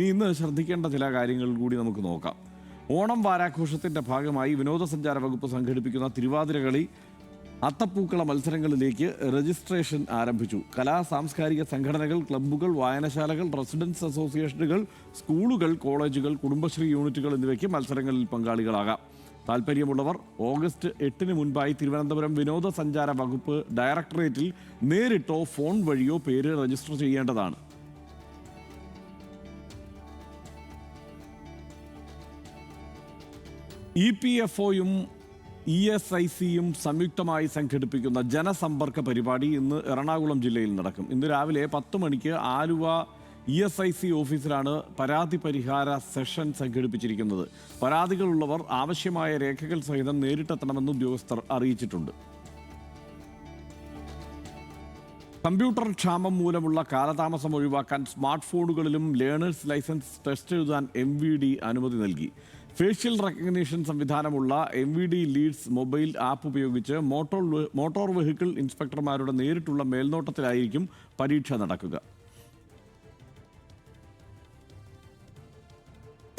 ഇന്ന് ശ്രദ്ധിക്കേണ്ട ചില കാര്യങ്ങൾ കൂടി നമുക്ക് നോക്കാം. ഓണം വാരാഘോഷത്തിന്റെ ഭാഗമായി വിനോദസഞ്ചാര വകുപ്പ് സംഘടിപ്പിക്കുന്ന തിരുവാതിരകളി അത്തപ്പൂക്കള മത്സരങ്ങളിലേക്ക് രജിസ്ട്രേഷൻ ആരംഭിച്ചു. കലാ സാംസ്കാരിക സംഘടനകൾ, ക്ലബ്ബുകൾ, വായനശാലകൾ, റെസിഡൻസ് അസോസിയേഷനുകൾ, സ്കൂളുകൾ, കോളേജുകൾ, കുടുംബശ്രീ യൂണിറ്റുകൾ എന്നിവയ്ക്ക് മത്സരങ്ങളിൽ പങ്കാളികളാകാം. താൽപ്പര്യമുള്ളവർ ഓഗസ്റ്റ് 8 മുൻപായി തിരുവനന്തപുരം വിനോദസഞ്ചാര വകുപ്പ് ഡയറക്ടറേറ്റിൽ നേരിട്ടോ ഫോൺ വഴിയോ പേര് രജിസ്റ്റർ ചെയ്യേണ്ടതാണ്. EPFOയും ESICയും സംയുക്തമായി സംഘടിപ്പിക്കുന്ന ജനസമ്പർക്ക പരിപാടി ഇന്ന് എറണാകുളം ജില്ലയിൽ നടക്കും. ഇന്ന് രാവിലെ 10 മണിക്ക് ആലുവ ESIC ഓഫീസിലാണ് പരാതി പരിഹാര സെഷൻ സംഘടിപ്പിച്ചിരിക്കുന്നത്. പരാതികളുള്ളവർ ആവശ്യമായ രേഖകൾ സഹിതം നേരിട്ടെത്തണമെന്ന് ഉദ്യോഗസ്ഥർ അറിയിച്ചിട്ടുണ്ട്. കമ്പ്യൂട്ടർ ക്ഷാമം മൂലമുള്ള കാലതാമസം ഒഴിവാക്കാൻ സ്മാർട്ട് ഫോണുകളിലും ലേണേഴ്സ് ലൈസൻസ് ടെസ്റ്റ് എഴുതാൻ MVD അനുമതി നൽകി. ഫേഷ്യൽ റെക്കഗ്നീഷൻ സംവിധാനമുള്ള MVD ലീഡ്സ് മൊബൈൽ ആപ്പ് ഉപയോഗിച്ച് മോട്ടോർ വെഹിക്കിൾ ഇൻസ്പെക്ടർമാരുടെ നേരിട്ടുള്ള മേൽനോട്ടത്തിലായിരിക്കും പരീക്ഷ നടക്കുക.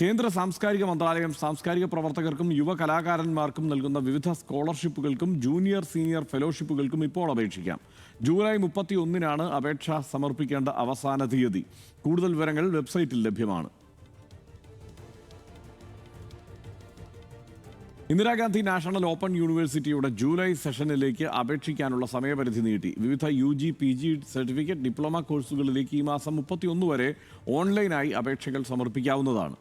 കേന്ദ്ര സാംസ്കാരിക മന്ത്രാലയം സാംസ്കാരിക പ്രവർത്തകർക്കും യുവ കലാകാരന്മാർക്കും നൽകുന്ന വിവിധ സ്കോളർഷിപ്പുകൾക്കും ജൂനിയർ സീനിയർ ഫെലോഷിപ്പുകൾക്കും ഇപ്പോൾ അപേക്ഷിക്കാം. ജൂലൈ 31-നാണ് അപേക്ഷ സമർപ്പിക്കേണ്ട അവസാന തീയതി. കൂടുതൽ വിവരങ്ങൾ വെബ്സൈറ്റിൽ ലഭ്യമാണ്. ഇന്ദിരാഗാന്ധി നാഷണൽ ഓപ്പൺ യൂണിവേഴ്സിറ്റിയുടെ ജൂലൈ സെഷനിലേക്ക് അപേക്ഷിക്കാനുള്ള സമയപരിധി നീട്ടി. വിവിധ UG, PG സർട്ടിഫിക്കറ്റ്, ഡിപ്ലോമ കോഴ്സുകളിലേക്ക് ഈ മാസം 31 വരെ ഓൺലൈനായി അപേക്ഷകൾ സമർപ്പിക്കാവുന്നതാണ്.